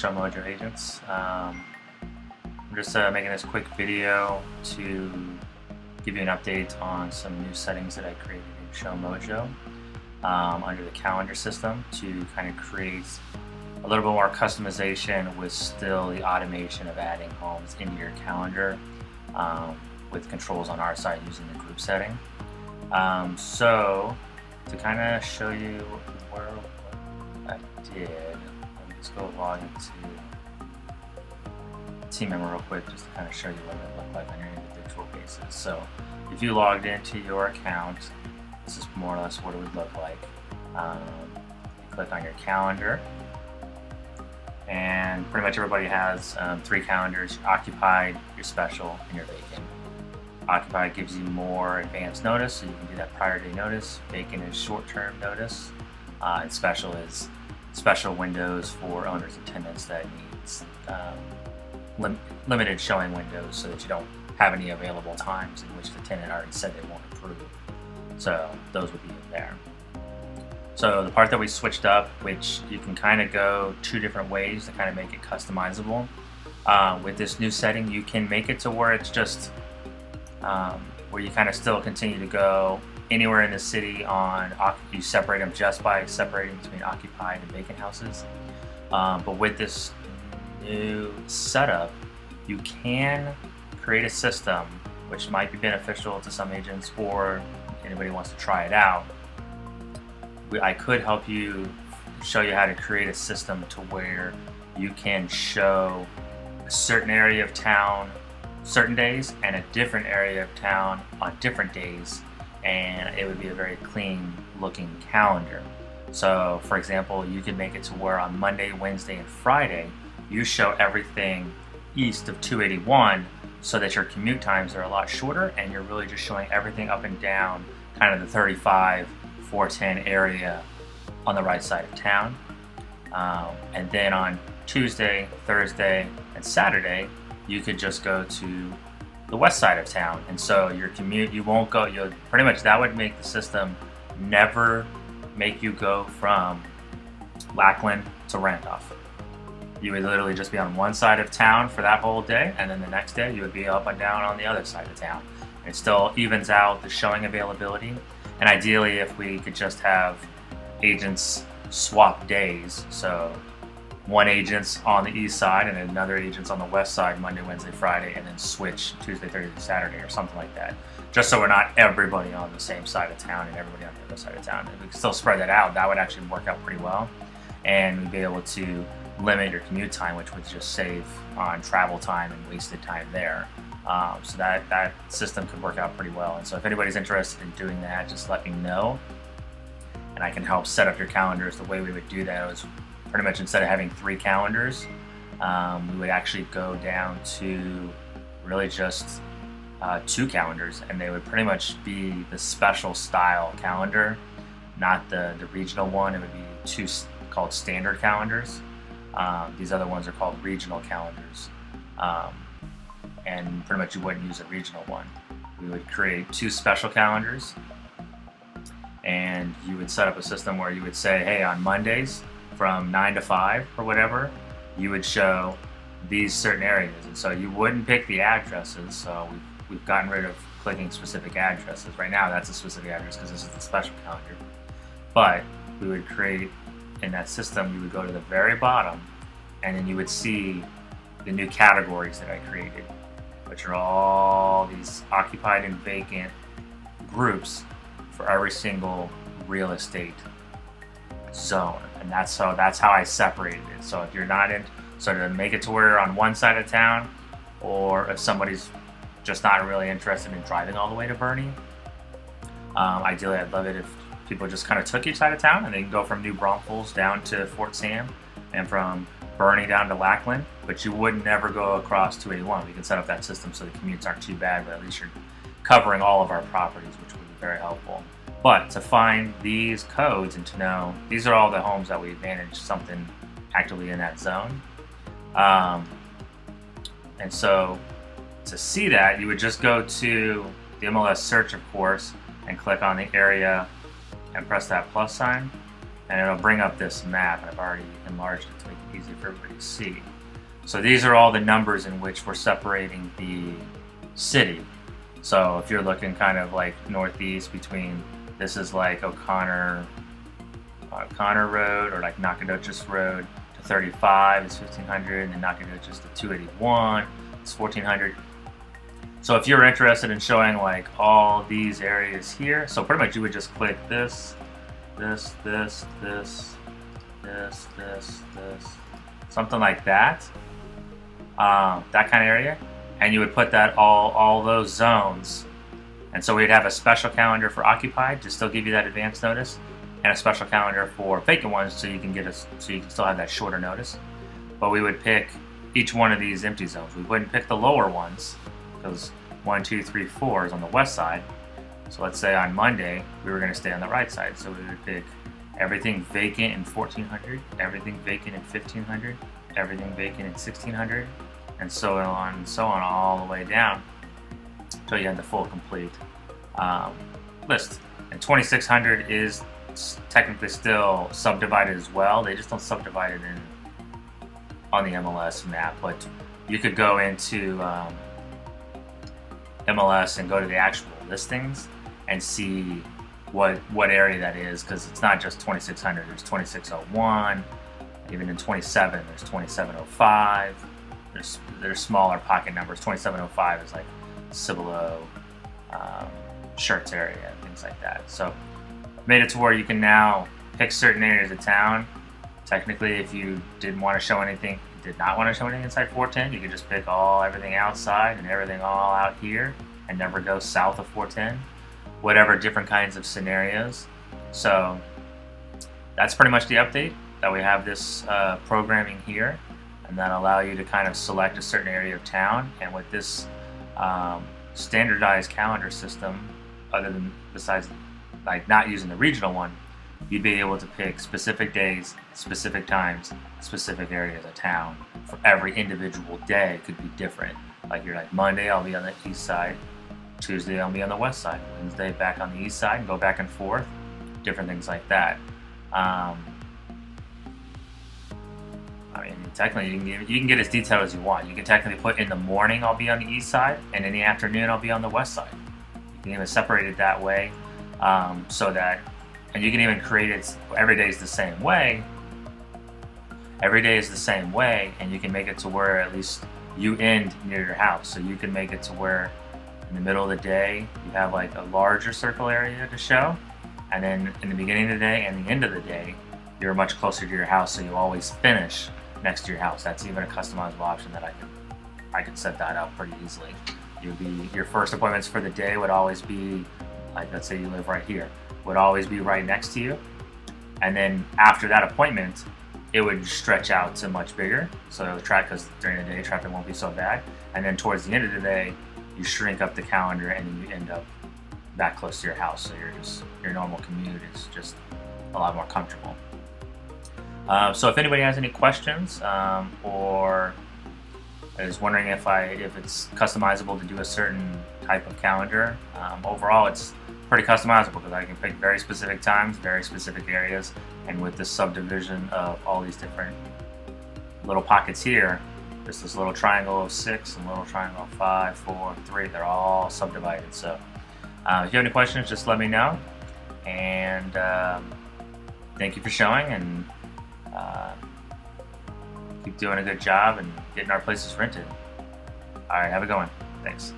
Show Mojo agents. I'm just making this quick video to give you an update on some new settings that I created in Show Mojo under the calendar system to kind of create a little bit more customization with still the automation of adding homes into your calendar with controls on our side using the group setting. So to kind of show you what I did, let me just go log into team member real quick just to kind of show you what it looked like on your individual basis. So if you logged into your account, this is more or less what it would look like. You click on your calendar, and pretty much everybody has 3 calendars: your occupied, your special, and your vacant. Occupied gives you more advanced notice, so you can do that prior day notice. Vacant is short-term notice, and special is special windows for owners and tenants that needs limited showing windows, so that you don't have any available times in which the tenant already said they won't approve. So those would be in there. So the part that we switched up, which you can kind of go 2 different ways to kind of make it customizable. With this new setting, you can make it to where it's just where you kind of still continue to go anywhere in the city on, you separate them just by separating between occupied and vacant houses. But with this new setup, you can create a system which might be beneficial to some agents or anybody who wants to try it out. I could help you show you how to create a system to where you can show a certain area of town certain days and a different area of town on different days, and it would be a very clean looking calendar. So for example, you could make it to where on Monday, Wednesday, and Friday you show everything east of 281 so that your commute times are a lot shorter and you're really just showing everything up and down kind of the 35, 410 area on the right side of town. And then on Tuesday, Thursday, and Saturday, you could just go to the west side of town. And so your commute, you won't go, you'll pretty much, that would make the system never make you go from Lackland to Randolph. You would literally just be on one side of town for that whole day, and then the next day you would be up and down on the other side of town. It still evens out the showing availability. And ideally, if we could just have agents swap days, so one agent's on the east side and another agent's on the west side Monday, Wednesday, Friday, and then switch Tuesday, Thursday, Saturday, or something like that. Just so we're not everybody on the same side of town and everybody on the other side of town. If we could still spread that out, that would actually work out pretty well. And we'd be able to limit your commute time, which would just save on travel time and wasted time there. So that system could work out pretty well. And so if anybody's interested in doing that, just let me know, and I can help set up your calendars. The way we would do that was pretty much, instead of having 3 calendars, we would actually go down to really just 2 calendars, and they would pretty much be the special style calendar, not the regional one. It would be 2 called standard calendars. These other ones are called regional calendars. And pretty much you wouldn't use a regional one. We would create 2 special calendars, and you would set up a system where you would say, hey, on Mondays from 9 to 5 or whatever, you would show these certain areas. And so you wouldn't pick the addresses. So we've gotten rid of clicking specific addresses. Right now that's a specific address because this is the special calendar. But we would create, in that system, you would go to the very bottom, and then you would see the new categories that I created, which are all these occupied and vacant groups for every single real estate zone. And that's how I separated it. So if you're not in, so to make it to where you're on one side of town, or if somebody's just not really interested in driving all the way to Boerne, ideally I'd love it if people just kind of took each side of town and they can go from New Braunfels down to Fort Sam and from Boerne down to Lackland, but you would never go across 281. We can set up that system so the commutes aren't too bad, but at least you're covering all of our properties, which would be very helpful. But to find these codes and to know, these are all the homes that we manage something actively in that zone. And so to see that, you would just go to the MLS search, of course, and click on the area and press that plus sign. and it'll bring up this map. I've already enlarged it to make it easy for everybody to see. So these are all the numbers in which we're separating the city. So if you're looking kind of like northeast between, this is like O'Connor Road, or like Nacogdoches Road to 35 is 1500, and then Nacogdoches to 281 is 1400. So if you're interested in showing like all these areas here, so pretty much you would just click this, something like that, that kind of area, and you would put that all those zones. And so we'd have a special calendar for occupied to still give you that advance notice, and a special calendar for vacant ones so you can still have that shorter notice. But we would pick each one of these empty zones. We wouldn't pick the lower ones, because 1, 2, 3, 4 is on the west side. So let's say on Monday we were going to stay on the right side, so we would pick everything vacant in 1400, everything vacant in 1500, everything vacant in 1600, and so on all the way down until you had the full complete list. And 2600 is technically still subdivided as well. They just don't subdivide it on the MLS map, but you could go into MLS and go to the actual listings and see what area that is, because it's not just 2600. There's 2601, even in 27 there's 2705. There's smaller pocket numbers. 2705 is like Cibolo, Shirts area, things like that. So made it to where you can now pick certain areas of town. Technically, if you didn't want to show anything, did not want to show anything inside 410, you could just pick everything outside and everything all out here and never go south of 410, whatever different kinds of scenarios. So that's pretty much the update, that we have this programming here, and that allow you to kind of select a certain area of town. And with this standardized calendar system, besides like not using the regional one, you'd be able to pick specific days, specific times, specific areas of town. For every individual day, it could be different. Like you're like, Monday I'll be on the east side, Tuesday I'll be on the west side, Wednesday back on the east side, and go back and forth, different things like that. I mean, technically you can get as detailed as you want. You can technically put in the morning I'll be on the east side, and in the afternoon I'll be on the west side. You can even separate it that way, so that, and you can even create it every day is the same way. Every day is the same way, and you can make it to where at least you end near your house. So you can make it to where in the middle of the day you have like a larger circle area to show, and then in the beginning of the day and the end of the day you're much closer to your house, so you always finish next to your house. That's even a customizable option that I could set that up pretty easily. Your first appointments for the day would always be, like, let's say you live right here, would always be right next to you, and then after that appointment it would stretch out to much bigger, so because during the day traffic won't be so bad, and then towards the end of the day you shrink up the calendar and then you end up back close to your house, so your normal commute is just a lot more comfortable. So if anybody has any questions, or is wondering if it's customizable to do a certain type of calendar, overall it's pretty customizable, because I can pick very specific times, very specific areas, and with this subdivision of all these different little pockets here, there's this little triangle of 6 and little triangle of 5, 4, 3, they're all subdivided. So if you have any questions, just let me know, and thank you for showing, and keep doing a good job and getting our places rented. Alright, have a good one. Thanks.